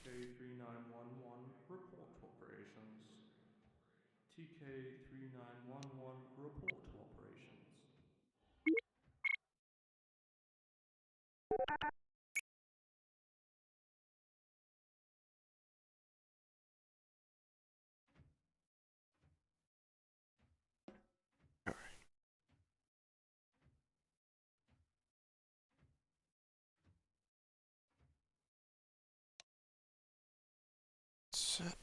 TK3911, report to operations. TK3911, report to operations. Set.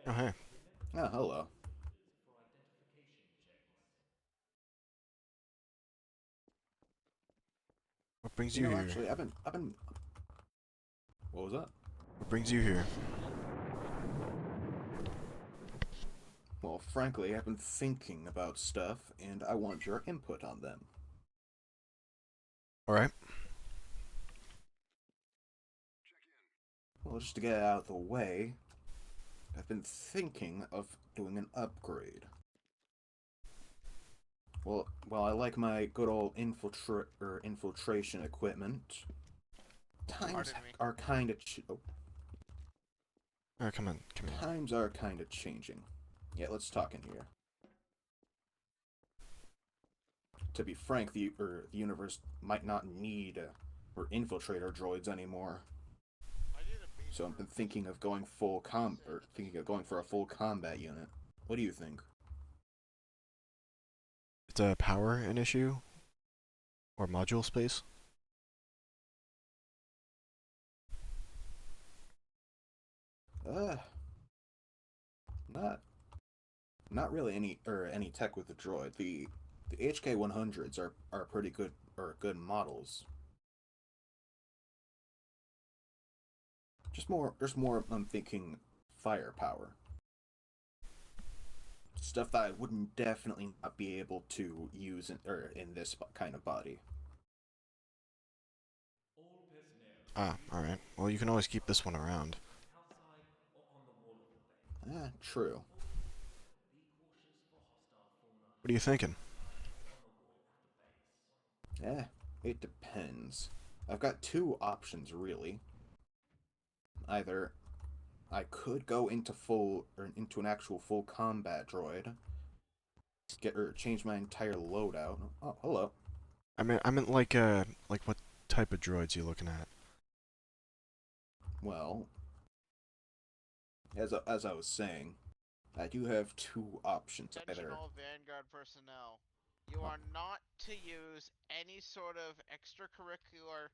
Oh, hey. Oh, hello. What brings you here? Actually, I've been. What was that? What brings you here? Well, frankly, I've been thinking about stuff, and I want your input on them. Alright. Well, just to get it out of the way, I've been thinking of doing an upgrade. Well, I like my good old infiltration equipment. Times are kind of Oh, come on, come here. times are kind of changing. Yeah, let's talk in here. To be frank, the universe might not need or infiltrator droids anymore. So I've been thinking of going thinking of going for a full combat unit. What do you think? It's a power an issue? Or module space? Uh, not not really any tech with the droid. The HK 100s are pretty good or good models. Just more. I'm thinking firepower stuff that I wouldn't definitely not be able to use in this kind of body. Ah, alright. Well, you can always keep this one around. True. What are you thinking? Eh, it depends. I've got two options really. Either I could go into an actual full combat droid, change my entire loadout. Oh, hello. I meant like what type of droids you looking at? Well, as I was saying, I do have two options. Attention all Vanguard personnel. You Oh, are not to use any sort of extracurricular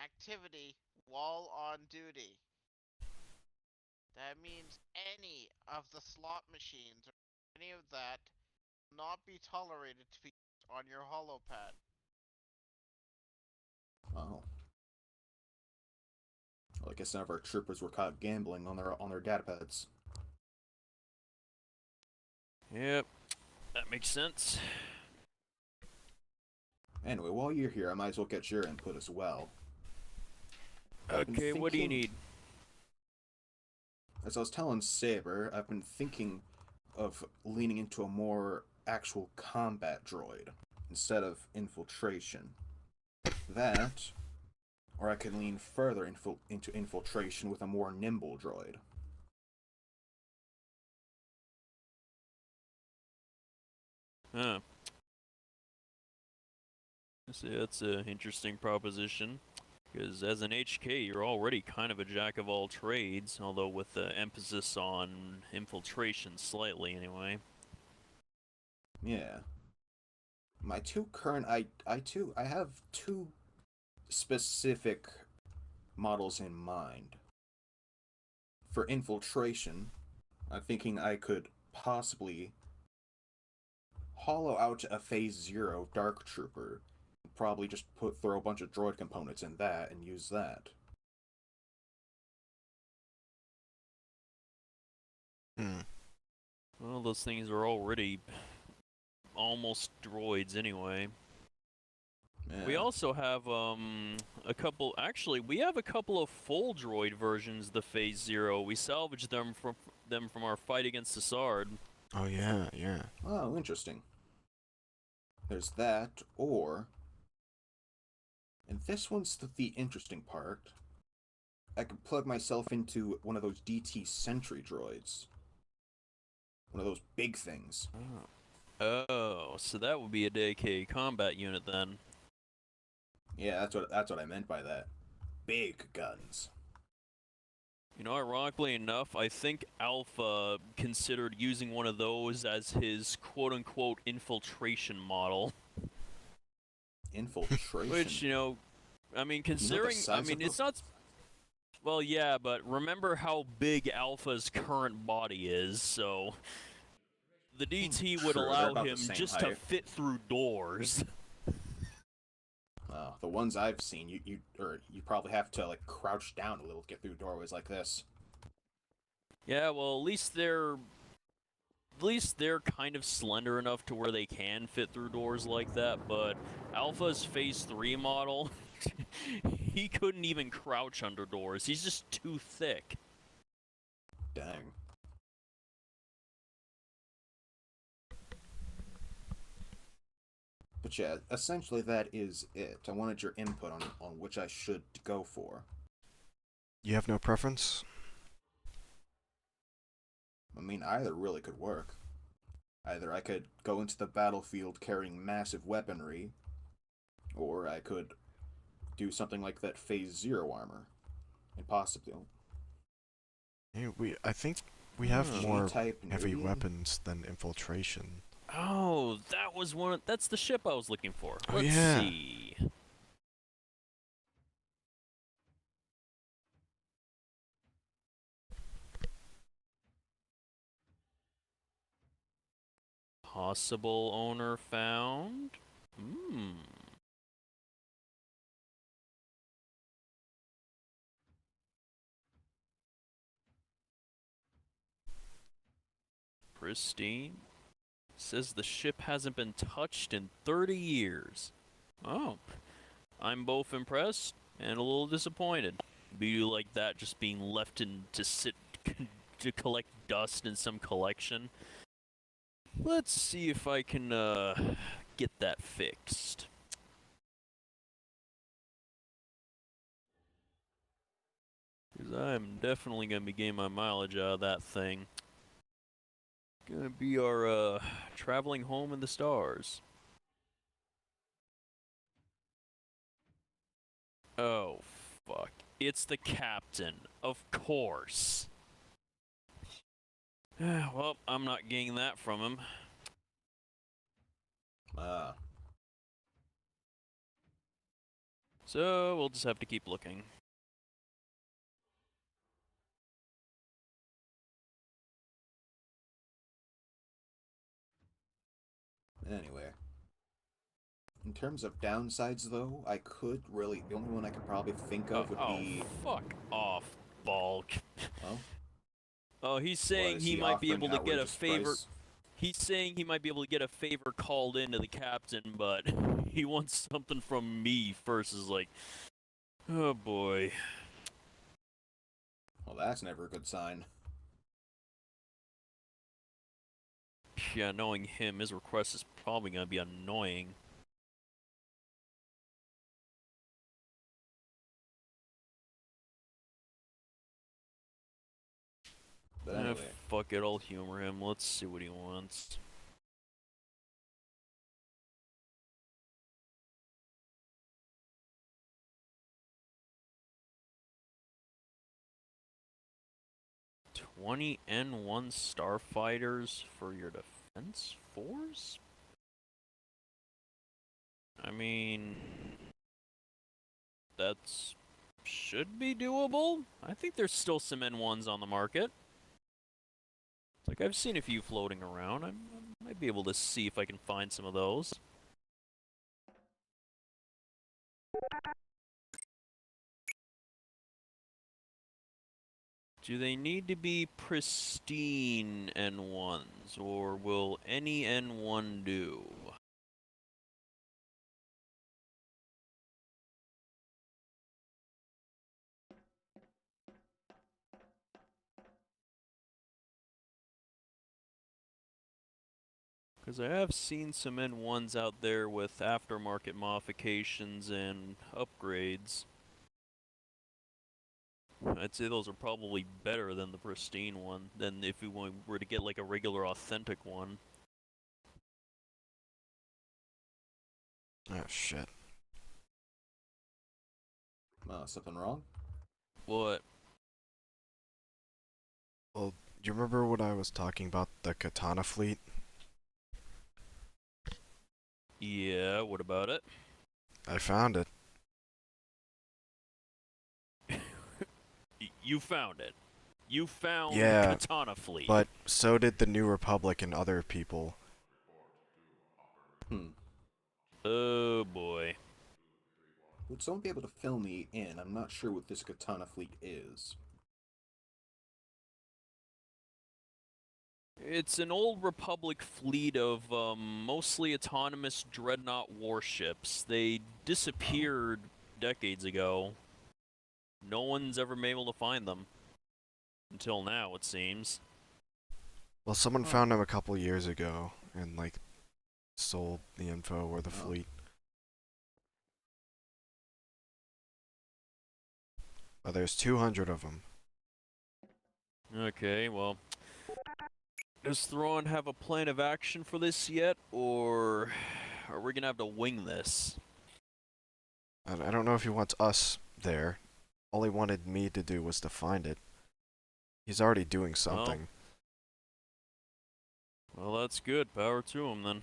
activity while on duty. That means any of the slot machines or any of that will not be tolerated to be used on your holopad. oh. Well, I guess none of our troopers were caught gambling on their datapads. Yep, that makes sense. Anyway, while you're here, I might as well get your input as well. Okay, what do you need? As I was telling Saber, I've been thinking of leaning into a more actual combat droid instead of infiltration. That, or I could lean further into infiltration with a more nimble droid. Huh. So that's an interesting proposition. Because as an HK, you're already kind of a jack of all trades, although with the emphasis on infiltration slightly, anyway. Yeah. My two current I have two specific models in mind. For infiltration, I'm thinking I could possibly hollow out a Phase 0 Dark Trooper. Probably just throw a bunch of droid components in that and use that. Well, those things are already almost droids anyway. Yeah. We also have a couple. Actually, we have a couple of full droid versions of the Phase Zero. We salvaged them from our fight against the Sard. Oh yeah, yeah. Oh, interesting. There's that, or... And this one's the interesting part. I could plug myself into one of those DT Sentry droids. One of those big things. Oh, so that would be a DK combat unit then. Yeah, that's what I meant by that. Big guns. You know, ironically enough, I think Alpha considered using one of those as his quote-unquote infiltration model. Infiltration. Which, you know, I mean, considering, I mean, it's not... Well, yeah, but remember how big Alpha's current body is, so... The DT would True, they're allow about the him same just height. to fit through doors. The ones I've seen, you probably have to like crouch down a little to get through doorways like this. Yeah, well, at least they're kind of slender enough to where they can fit through doors like that, but Alpha's Phase 3 model, he couldn't even crouch under doors. He's just too thick. Dang. But yeah, essentially that is it. I wanted your input on which I should go for. You have no preference? I mean, either really could work. Either I could go into the battlefield carrying massive weaponry, or I could do something like that Phase 0 armor. And possibly... Yeah, I think we have more G-type heavy Navy? weapons than infiltration. Oh, that was that's the ship I was looking for. Oh, Let's yeah. see. Possible owner found. Pristine. Says the ship hasn't been touched in 30 years. Oh. I'm both impressed and a little disappointed. Be like that just being left to sit to collect dust in some collection. Let's see if I can get that fixed. Because I'm definitely going to be getting my mileage out of that thing. Gonna be our traveling home in the stars. Oh, fuck. It's the captain, of course. Well, I'm not getting that from him. So, we'll just have to keep looking. Anyway. In terms of downsides, though, I could really... The only one I could probably think of would be... fuck off, Bulk. Well... Oh, he's saying is he he might be offering able to get a outrageous favor... price? He's saying he might be able to get a favor called in to the captain, but he wants something from me first. Is like, oh boy. Well, that's never a good sign. Yeah, knowing him, his request is probably going to be annoying. But anyway. Fuck it, I'll humor him. Let's see what he wants. 20 N1 starfighters for your defense force? I mean, that's should be doable. I think there's still some N1s on the market. It's like I've seen a few floating around. I might be able to see if I can find some of those. Do they need to be pristine N1s, or will any N1 do? Because I have seen some N1s out there with aftermarket modifications and upgrades. I'd say those are probably better than the pristine one, than if we were to get like a regular authentic one. Oh, shit. Something wrong? What? Well, do you remember when I was talking about the katana fleet? Yeah, what about it? I found it. You found it. You found Yeah, Katana Fleet. But so did the New Republic and other people. Oh boy. Would someone be able to fill me in? I'm not sure what this katana fleet is. It's an old Republic fleet of mostly autonomous dreadnought warships. They disappeared decades ago. No one's ever been able to find them. Until now, it seems. Well, someone found them a couple years ago and, like, sold the info or the fleet. But there's 200 of them. Okay, well... Does Thrawn have a plan of action for this yet, or are we gonna have to wing this? I don't know if he wants us there. All he wanted me to do was to find it. He's already doing something. Well, that's good. Power to him, then.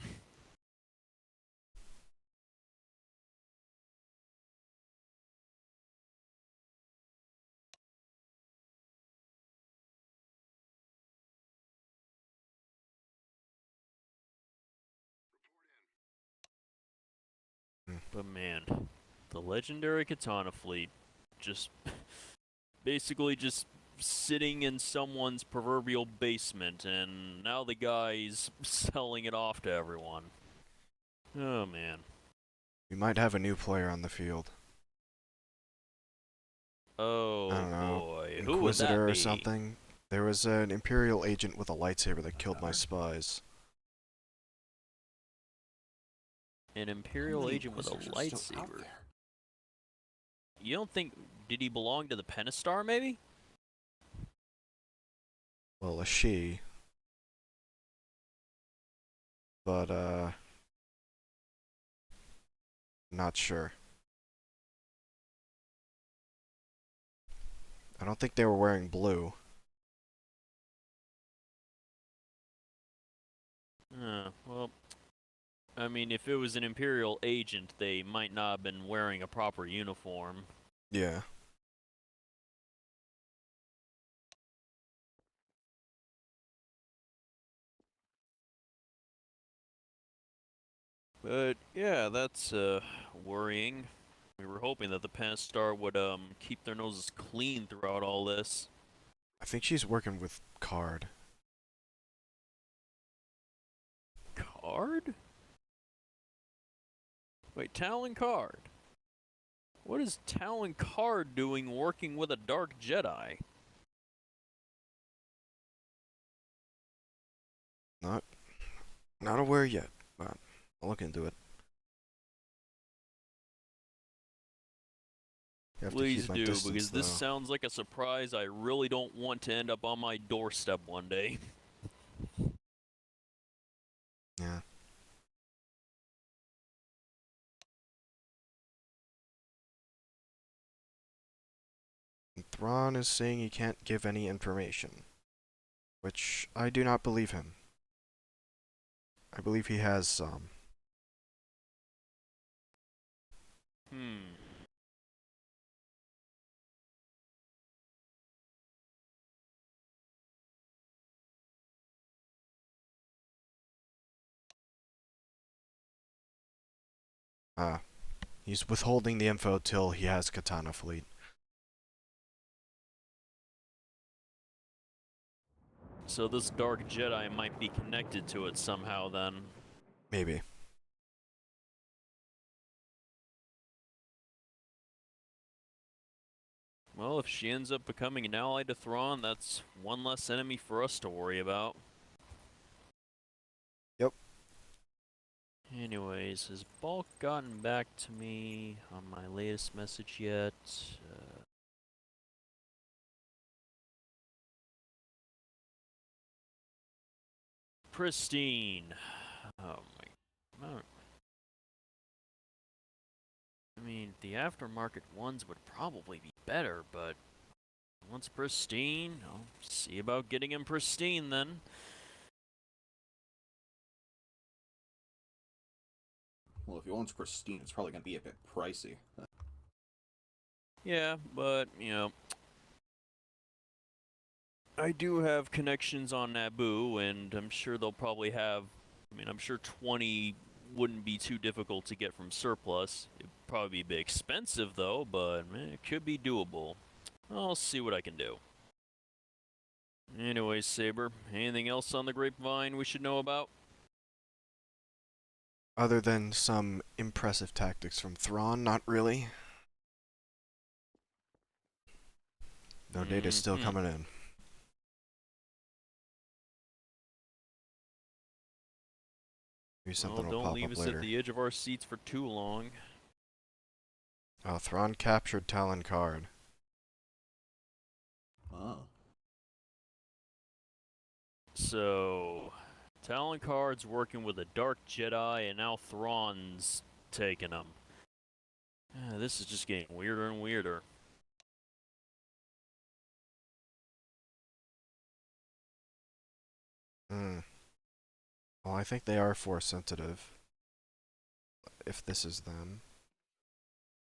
But man, the legendary Katana fleet just basically just sitting in someone's proverbial basement, and now the guy's selling it off to everyone. Oh man. We might have a new player on the field. Oh I don't know, boy, who would that Inquisitor be? or something. There was an Imperial agent with a lightsaber that killed my spies. An Imperial agent with a lightsaber. You don't think... Did he belong to the Pentastar, maybe? Well, a she. But, not sure. I don't think they were wearing blue. Well... I mean, if it was an Imperial agent, they might not have been wearing a proper uniform. Yeah. But yeah, that's worrying. We were hoping that the Pentastar would keep their noses clean throughout all this. I think she's working with Card. Card? Wait, Talon Card? What is Talon Card doing working with a Dark Jedi? Not aware yet, but I'll look into it. You have Please to keep my do, distance, because this though. sounds like a surprise I really don't want to end up on my doorstep one day. Yeah. And Thrawn is saying he can't give any information. which I do not believe him. I believe he has some. Hmm. He's withholding the info till he has Katana Fleet. So this Dark Jedi might be connected to it somehow then. Maybe. Well, if she ends up becoming an ally to Thrawn, that's one less enemy for us to worry about. Yep. Anyways, has Bulk gotten back to me on my latest message yet? Pristine. Oh my. Oh. I mean, the aftermarket ones would probably be better, but once pristine, I'll see about getting him pristine then. Well, if he wants pristine, it's probably going to be a bit pricey. Yeah, but, you know, I do have connections on Naboo, and I'm sure they'll probably have, I mean, I'm sure 20 wouldn't be too difficult to get from surplus. It'd probably be a bit expensive, though, but it could be doable. I'll see what I can do. Anyway, Saber, anything else on the grapevine we should know about? Other than some impressive tactics from Thrawn, not really. No data's still coming in. Maybe something Well, will don't pop leave up us later. at the edge of our seats for too long. Oh, Thrawn captured Talon Card. Oh. So, Talon Card's working with a Dark Jedi, and now Thrawn's taking him. This is just getting weirder and weirder. Hmm. Well, I think they are Force sensitive. If this is them.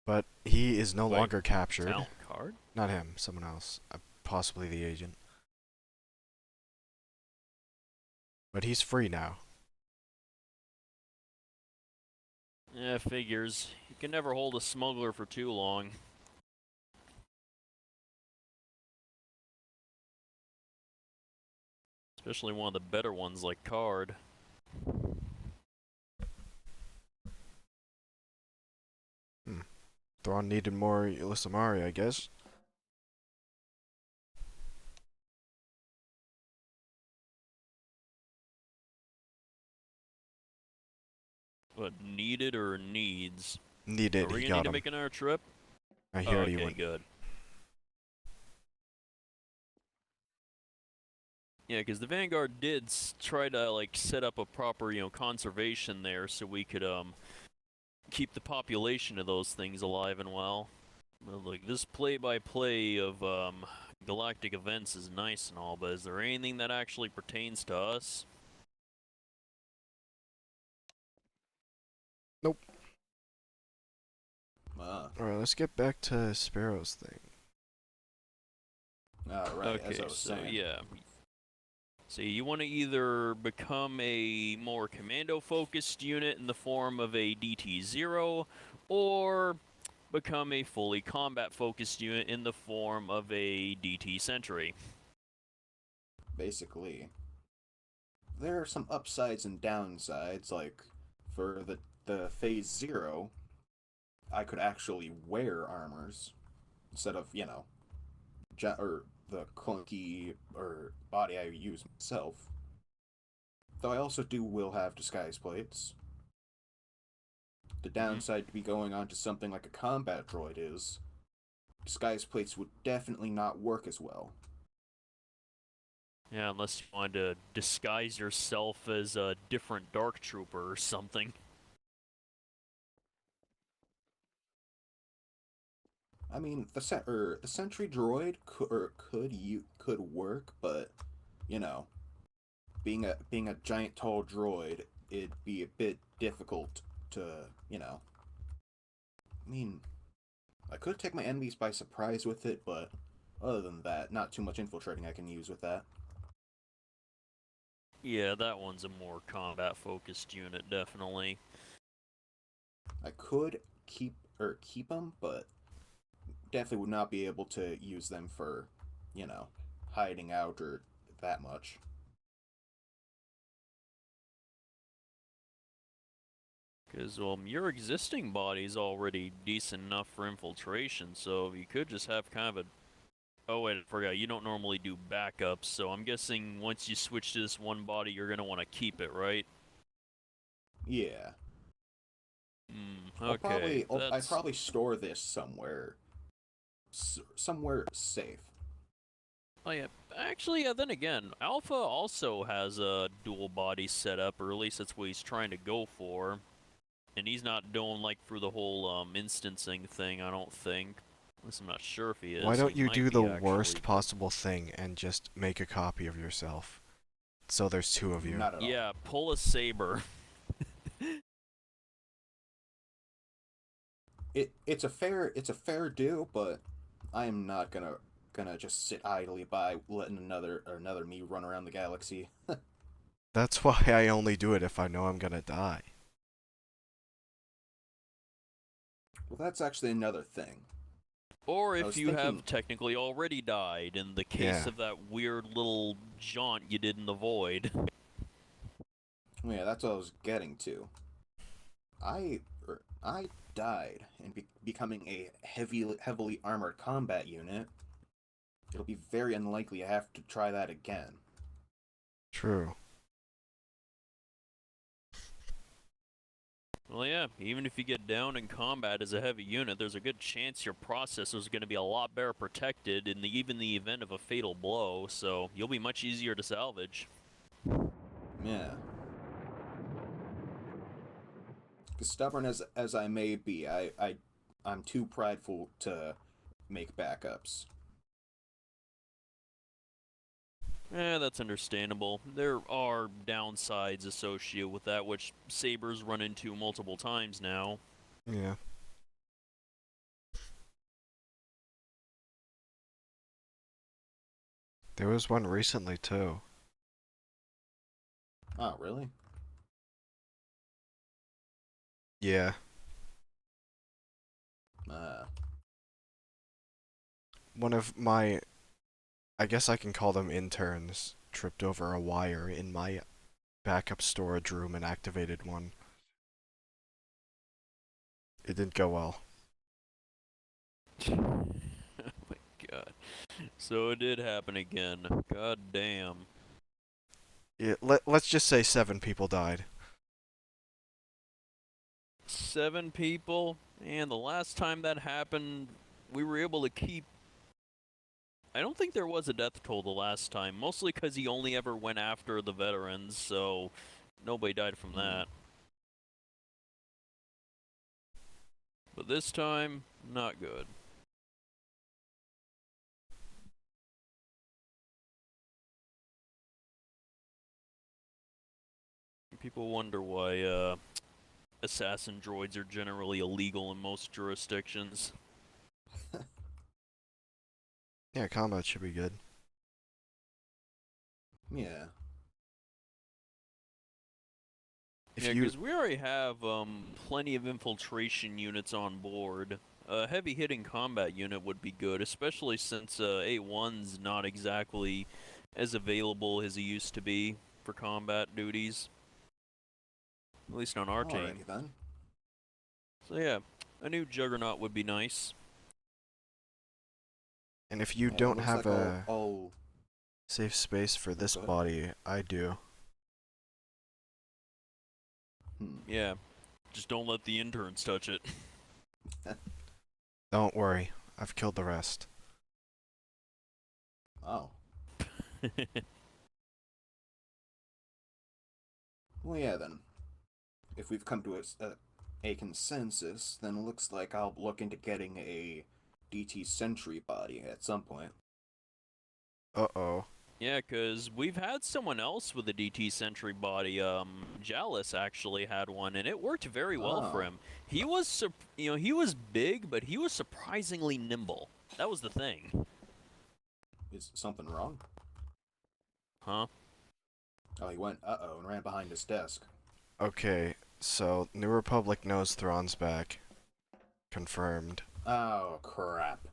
But he is no Wait, longer captured. Talon Card? Not him, someone else. Possibly the agent. But he's free now. Yeah, figures. You can never hold a smuggler for too long. Especially one of the better ones like Card. Thrawn needed more Illusamari, I guess. But needed or needs? Needed, Are we he gonna need got to him. make another trip? I hear he Okay, went. good. Yeah, because the Vanguard did try to like set up a proper, conservation there, so we could keep the population of those things alive and well. But, like, this play-by-play of galactic events is nice and all, but is there anything that actually pertains to us? Nope. Ah. Alright, let's get back to Sparrow's thing. Right, as Okay, I was so saying. yeah. So you want to either become a more commando-focused unit in the form of a DT-0, or become a fully combat-focused unit in the form of a DT Sentry. Basically, there are some upsides and downsides, like, for the Phase 0, I could actually wear armors, instead of, or the clunky or body I use myself. Though I also will have disguise plates. The downside to be going on to something like a combat droid is disguise plates would definitely not work as well. Yeah, unless you wanted to disguise yourself as a different Dark Trooper or something. I mean, the sentry droid could work, but you know, being a giant tall droid, it'd be a bit difficult to, you know. I mean, I could take my enemies by surprise with it, but other than that, not too much infiltrating I can use with that. Yeah, that one's a more combat-focused unit, definitely. I could keep them, but definitely would not be able to use them for, you know, hiding out or that much. Because, well, your existing body's already decent enough for infiltration, so you could just have kind of a... Oh, wait, I forgot, you don't normally do backups, so I'm guessing once you switch to this one body, you're going to want to keep it, right? Yeah. Okay, I that's... probably store this somewhere safe. Oh yeah, actually, then again, Alpha also has a dual body setup, or at least that's what he's trying to go for. And he's not doing, like, through the whole, instancing thing, I don't think. At least I'm not sure if he is. Why don't He you might do be, the actually. worst possible thing and just make a copy of yourself? So there's two of you. Not at all. Yeah, pull a saber. It's a fair do, but I am not gonna just sit idly by letting another me run around the galaxy. That's why I only do it if I know I'm gonna die. Well, that's actually another thing. Or I if was you thinking- have technically already died, in the case Yeah. of that weird little jaunt you did in the void. Yeah, that's what I was getting to. I died in becoming a heavily armored combat unit. It'll be very unlikely I have to try that again. True. Well, yeah, even if you get down in combat as a heavy unit, there's a good chance your processor's going to be a lot better protected in even the event of a fatal blow, so you'll be much easier to salvage. Yeah. As stubborn as I may be, I'm too prideful to make backups. That's understandable. There are downsides associated with that, which Sabers run into multiple times now. Yeah. There was one recently too. Oh, really? Yeah. One of my, I guess I can call them interns, tripped over a wire in my backup storage room and activated one. It didn't go well. Oh my god. So it did happen again. God damn. Yeah, let's just say 7 people died. 7 people? And the last time that happened, we were able to keep... I don't think there was a death toll the last time, mostly because he only ever went after the veterans, so nobody died from that. But this time, not good. People wonder why, assassin droids are generally illegal in most jurisdictions. Yeah, combat should be good. Yeah. If Yeah, you because we already have plenty of infiltration units on board. A heavy-hitting combat unit would be good, especially since A1's not exactly as available as he used to be for combat duties. At least on our team. Alrighty then. So yeah, a new Juggernaut would be nice. and if you Yeah, don't looks have like a all safe space for this Okay. body, I do. Yeah, just don't let the interns touch it. Don't worry, I've killed the rest. Oh. Well, yeah then. If we've come to a consensus, then it looks like I'll look into getting a DT Sentry body at some point. Uh-oh. Yeah, 'cause we've had someone else with a DT Sentry body. Jalis actually had one, and it worked very well for Oh. him. He was, he was big, but he was surprisingly nimble. That was the thing. Is something wrong? Huh? Oh, he went, uh-oh, and ran behind his desk. Okay, so New Republic knows Thrawn's back. Confirmed. Oh, crap.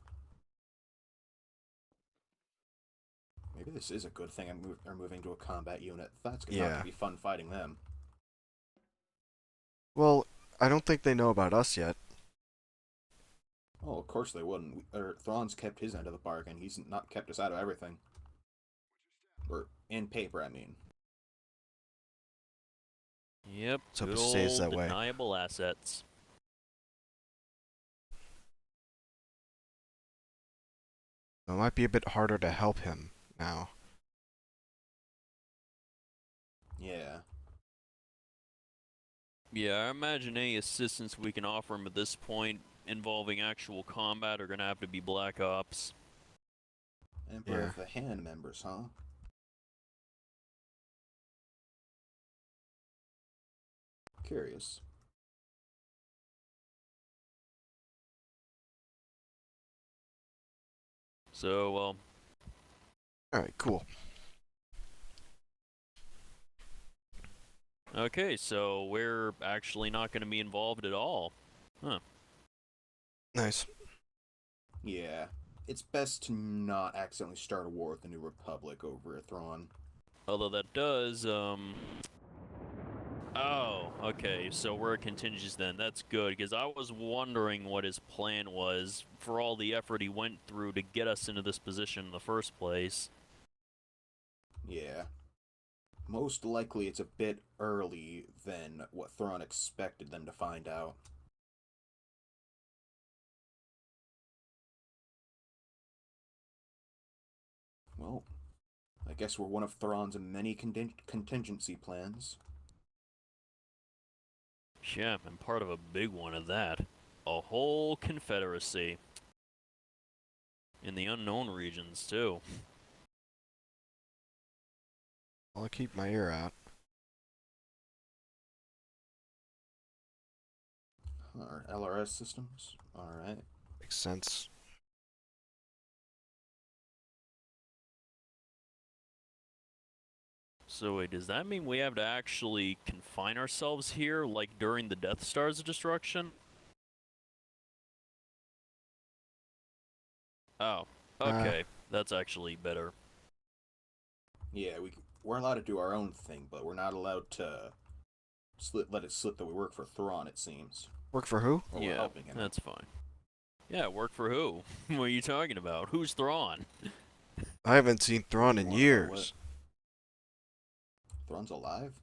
Maybe this is a good thing I'm moving to a combat unit. That's not Yeah. gonna be fun fighting them. Well, I don't think they know about us yet. Oh, of course they wouldn't. Thrawn's kept his end of the bargain. He's not kept us out of everything. Or, in paper, I mean. Yep. So Good it stays old that way. deniable assets. It might be a bit harder to help him now. Yeah. Yeah, I imagine any assistance we can offer him at this point involving actual combat are gonna have to be Black Ops. Emperor Yeah. of the Hand members, huh? Curious. So, well, Alright, cool. okay, so we're actually not gonna be involved at all. Huh. Nice. Yeah. It's best to not accidentally start a war with the New Republic over a Thrawn. Although that does, Oh, okay, so we're a contingent then. That's good, because I was wondering what his plan was for all the effort he went through to get us into this position in the first place. Yeah. Most likely it's a bit early than what Thrawn expected them to find out. Well, I guess we're one of Thrawn's many contingency plans. Yeah, and part of a big one at that. A whole confederacy. In the unknown regions, too. I'll keep my ear out. Our LRS systems? Alright. Makes sense. So wait, does that mean we have to actually confine ourselves here, like during the Death Star's destruction? Oh, okay. That's actually better. Yeah, we're allowed to do our own thing, but we're not allowed to let it slip that we work for Thrawn, it seems. Work for who? Or we're Yeah, helping him. that's fine. Yeah, work for who? What are you talking about? Who's Thrawn? I haven't seen Thrawn You in wanna know years. Thrawn's alive?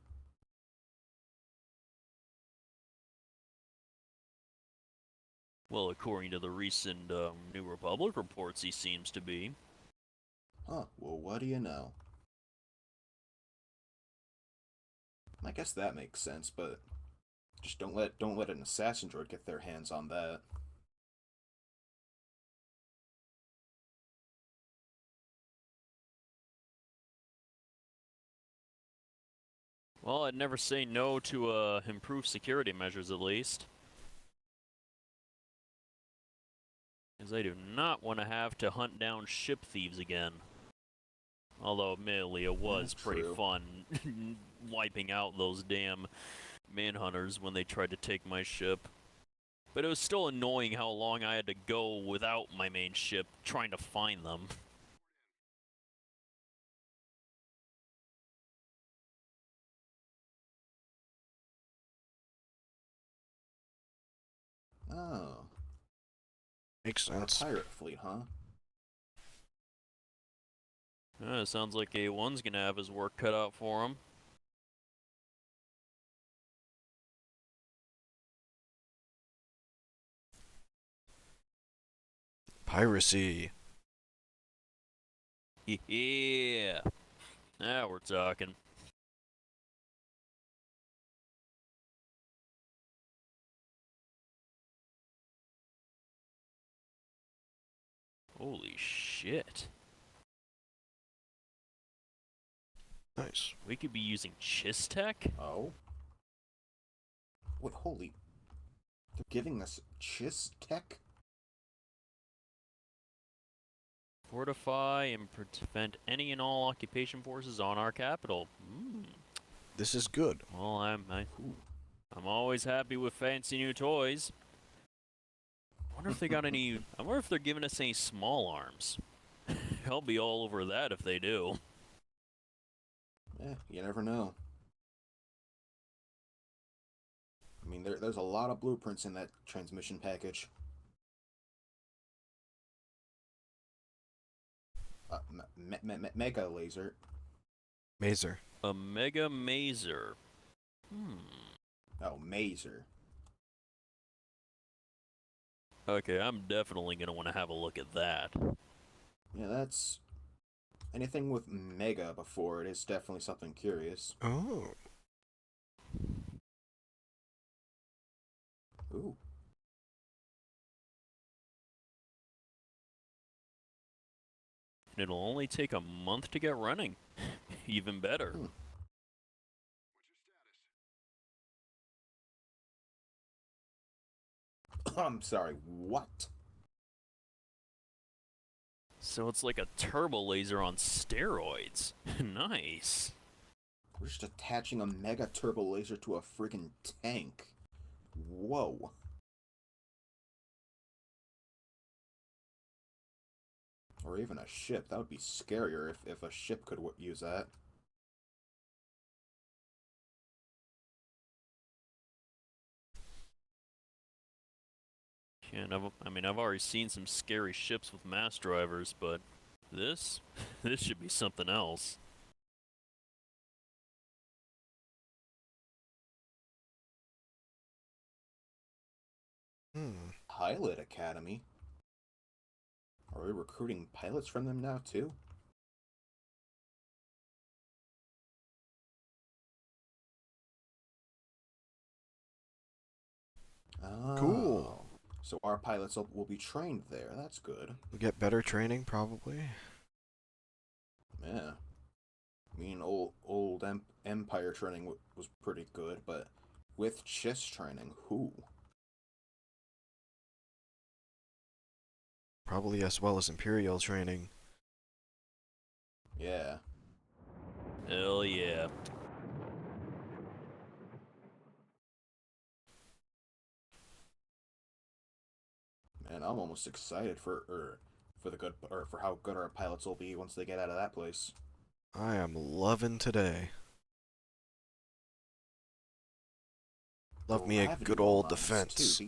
Well, according to the recent New Republic reports, he seems to be. Huh, well, what do you know? I guess that makes sense, but just don't let an assassin droid get their hands on that. Well, I'd never say no to improved security measures, at least. Because I do not want to have to hunt down ship thieves again. Although, admittedly, it was pretty True. fun wiping out those damn manhunters when they tried to take my ship. But it was still annoying how long I had to go without my main ship trying to find them. Oh, Makes our sense. pirate fleet, huh? It sounds like A1's gonna have his work cut out for him. Piracy. Yeah. Now we're talking. Holy shit. Nice. We could be using Chiss tech? Oh? Wait, holy... They're giving us Chiss tech? Fortify and prevent any and all occupation forces on our capital. This is good. Well, I'm always happy with fancy new toys. I wonder if they got any. I wonder if they're giving us any small arms. I'll be all over that if they do. Eh, you never know. I mean, there's a lot of blueprints in that transmission package. Mega laser. Mazer. A Mega Mazer. Oh, Mazer. Okay, I'm definitely gonna want to have a look at that. Yeah, that's... Anything with Mega before it is definitely something curious. Oh. Ooh. It'll only take a month to get running. Even better. I'm sorry, what? So it's like a turbo laser on steroids. Nice. We're just attaching a mega turbo laser to a friggin' tank. Whoa. Or even a ship. That would be scarier if a ship could use that. Yeah, and I've already seen some scary ships with mass drivers, but this should be something else. Pilot Academy? Are we recruiting pilots from them now, too? Oh. Cool. So our pilots will be trained there. That's good. We get better training, probably. Yeah. I mean, old Empire training was pretty good, but with Chiss training, who? Probably as well as Imperial training. Yeah. Hell yeah. Man, I'm almost excited for how good our pilots will be once they get out of that place. I am loving today. Love me a Gravity good well old mines, defense. Too.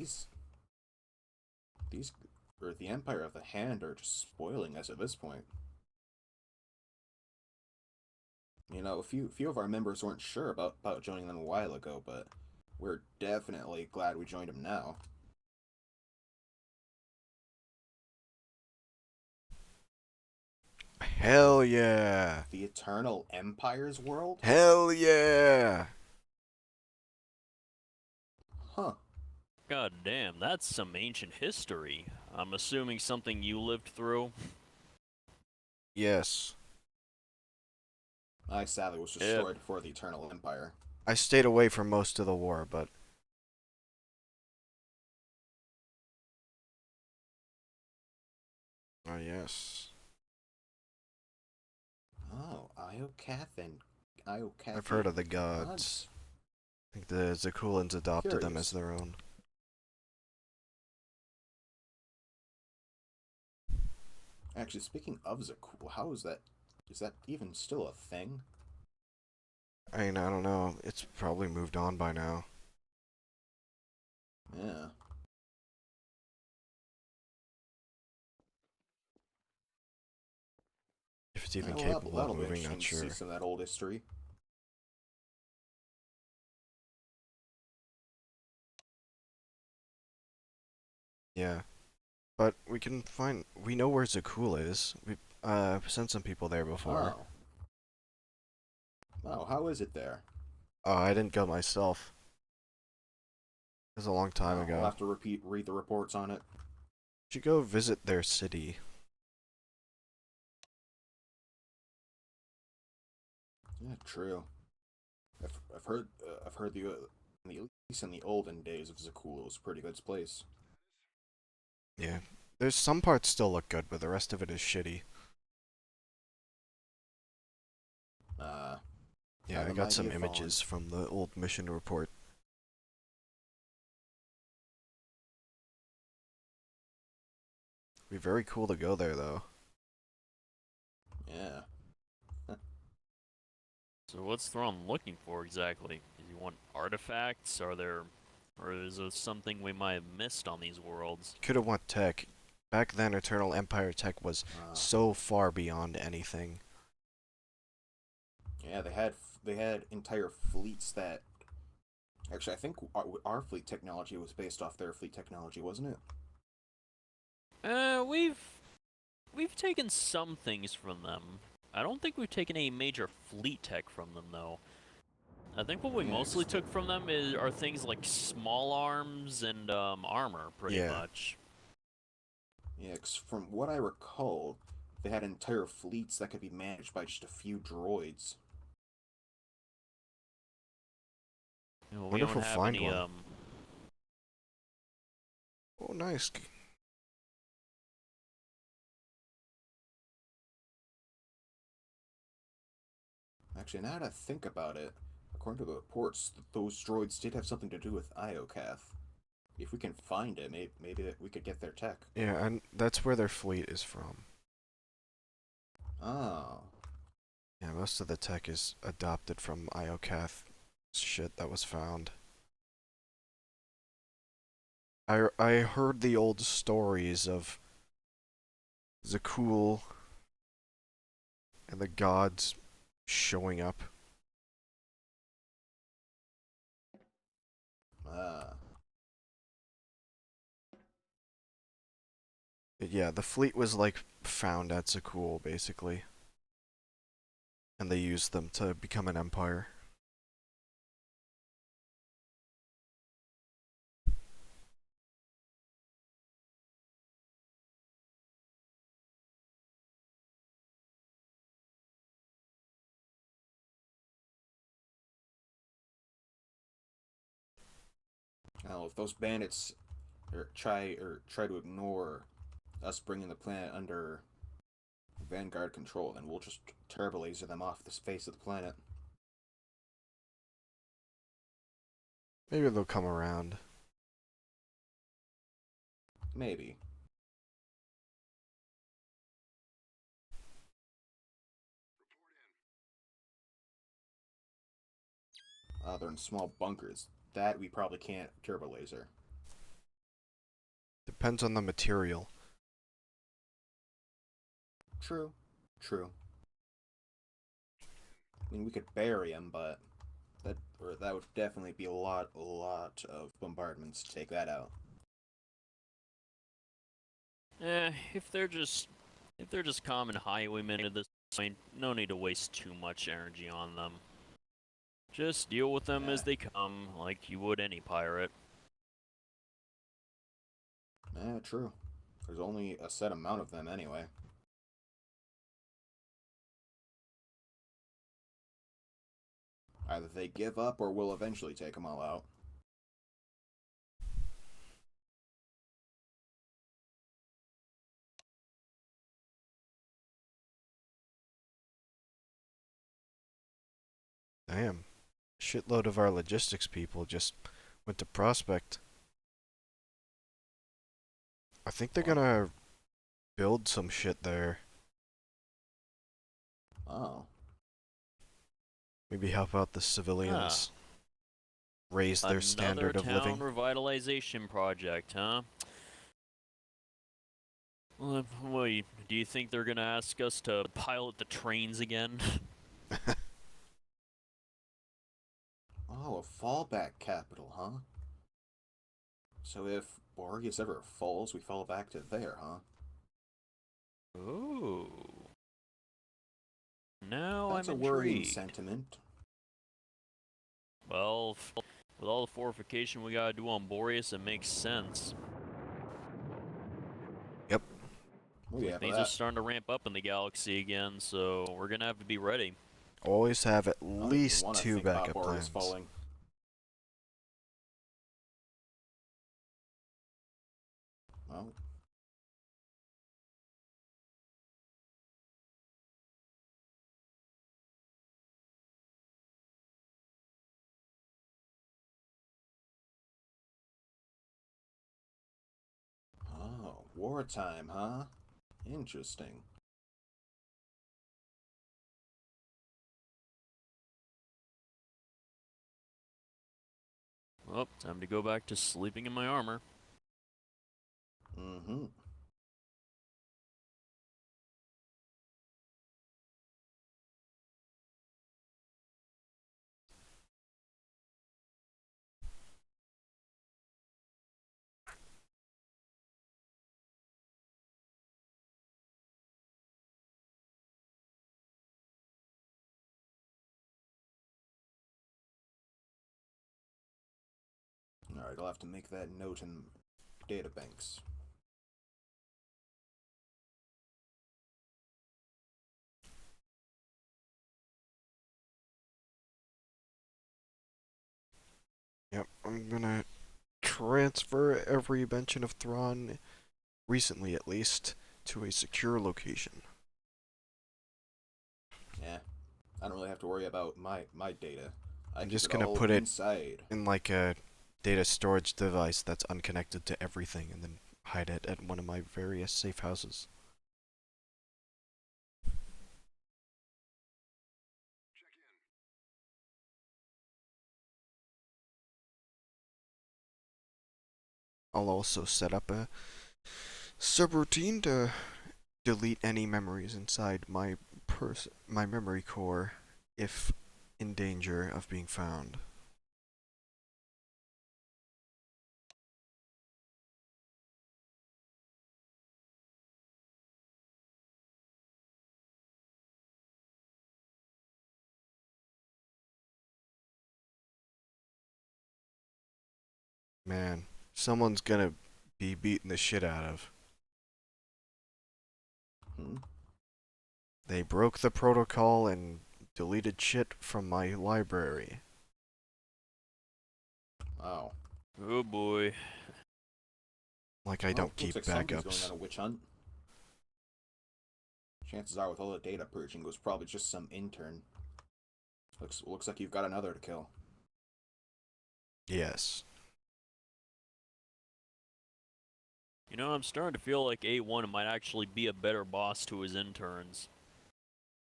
These, or the Empire of the Hand are just spoiling us at this point. You know, a few of our members weren't sure about joining them a while ago, but we're definitely glad we joined them now. Hell yeah! The Eternal Empire's world? Hell yeah! Huh. God damn, that's some ancient history. I'm assuming something you lived through. Yes. I sadly was destroyed before the Eternal Empire. I stayed away from most of the war, but... Oh, yes. Oh, Iocath. I've heard of the gods. I think the Zakulans adopted them as their own. Actually, speaking of Zakul, how is that? Is that even still a thing? I mean, I don't know. It's probably moved on by now. Yeah. If it's even Well, capable of that'll be moving, not interesting to sure. see some of that old history. Yeah. But we can find... We know where Zakul is. We've sent some people there before. Oh. Oh, how is it there? Oh, I didn't go myself. It was a long time ago. I'll have to read the reports on it. Should go visit their city. Yeah, true. I've heard at least in the olden days of Zakul, it was a pretty good place. Yeah. There's some parts still look good, but the rest of it is shitty. Yeah, I The got mighty some have fallen. images from the old mission report. Be very cool to go there, though. Yeah. So what's Thrawn looking for exactly? Does he want artifacts? Or is there something we might have missed on these worlds? Could have want tech. Back then, Eternal Empire tech was Uh, so far beyond anything. yeah, they had entire fleets that. Actually, I think our fleet technology was based off their fleet technology, wasn't it? We've taken some things from them. I don't think we've taken any major fleet tech from them though. I think what we Yeah, mostly took from them are things like small arms and armor, pretty Yeah. much. Yeah, 'cause from what I recall, they had entire fleets that could be managed by just a few droids. You know, we Wonder if don't we'll have find any one. Oh, nice. Actually, now that I think about it, according to the reports, those droids did have something to do with Iocath. If we can find it, maybe we could get their tech. Yeah, and that's where their fleet is from. Oh. Yeah, most of the tech is adopted from Iocath shit that was found. I heard the old stories of Zakul and the gods showing up. Ah. Yeah, the fleet was like found at Zakul, basically. And they used them to become an empire. Now, if those bandits try to ignore us bringing the planet under Vanguard control, then we'll just turbo laser them off the face of the planet. Maybe they'll come around. Maybe. They're in small bunkers. That we probably can't turbo laser. Depends on the material. True. True. I mean, we could bury them, but that would definitely be a lot of bombardments to take that out. If they're just common highwaymen at this point, no need to waste too much energy on them. Just deal with them as Yeah. they come, like you would any pirate. True. There's only a set amount of them anyway. Either they give up or we'll eventually take them all out. Damn. Shitload of our logistics people just went to Prospect. I think they're What? gonna build some shit there. Oh. Maybe help out the civilians. Raise their standard of Another living. town revitalization project, huh? Well, do you think they're gonna ask us to pilot the trains again? Oh, a fallback capital, huh? So if Boreas ever falls, we fall back to there, huh? Ooh. Now That's I'm a worrying intrigued. sentiment. Well, with all the fortification we gotta do on Boreas, it makes sense. Oh yeah, Things are starting to ramp up in the galaxy again, so we're gonna have to be ready. Always have at I don't even least wanna 2 think about backup Boreas plans. falling. Well. Oh, wartime, huh? Interesting. Well, time to go back to sleeping in my armor. Mm-hmm. Alright, I'll have to make that note in databanks. Yep, I'm gonna transfer every mention of Thrawn, recently at least, to a secure location. Yeah, I don't really have to worry about my data. I I'm keep just it gonna all put it inside. in like a data storage device that's unconnected to everything and then hide it at one of my various safe houses. I'll also set up a subroutine to delete any memories inside my memory core if in danger of being found. Man, someone's gonna be beaten the shit out of. Hmm? They broke the protocol and deleted shit from my library. Wow. Oh boy. Like I Well, don't keep looks like somebody's going backups. on a witch hunt. Chances are, with all the data purging, it was probably just some intern. Looks like you've got another to kill. Yes. You know, I'm starting to feel like A1 might actually be a better boss to his interns.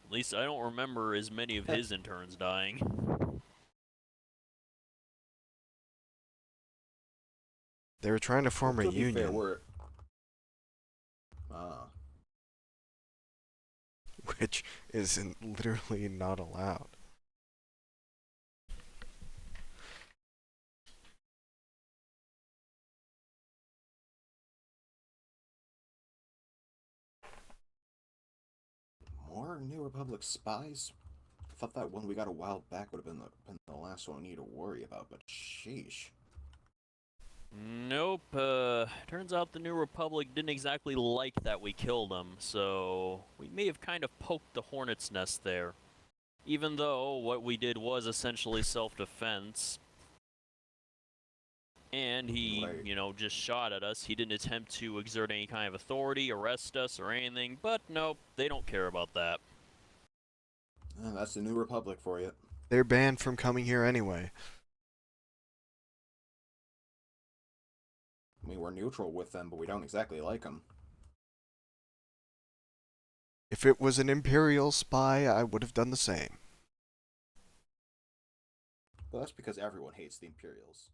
At least I don't remember as many of his interns dying. They were trying to form a To be fair, union, we're... which is literally not allowed. More New Republic spies? I thought that one we got a while back would have been the last one we need to worry about, but sheesh. Nope, turns out the New Republic didn't exactly like that we killed him, so we may have kind of poked the hornet's nest there. Even though what we did was essentially self-defense, and he, Right. you know, just shot at us. He didn't attempt to exert any kind of authority, arrest us, or anything, but nope, they don't care about that. That's the New Republic for you. They're banned from coming here anyway. I mean, we're neutral with them, but we don't exactly like them. If it was an Imperial spy, I would have done the same. But that's because everyone hates the Imperials.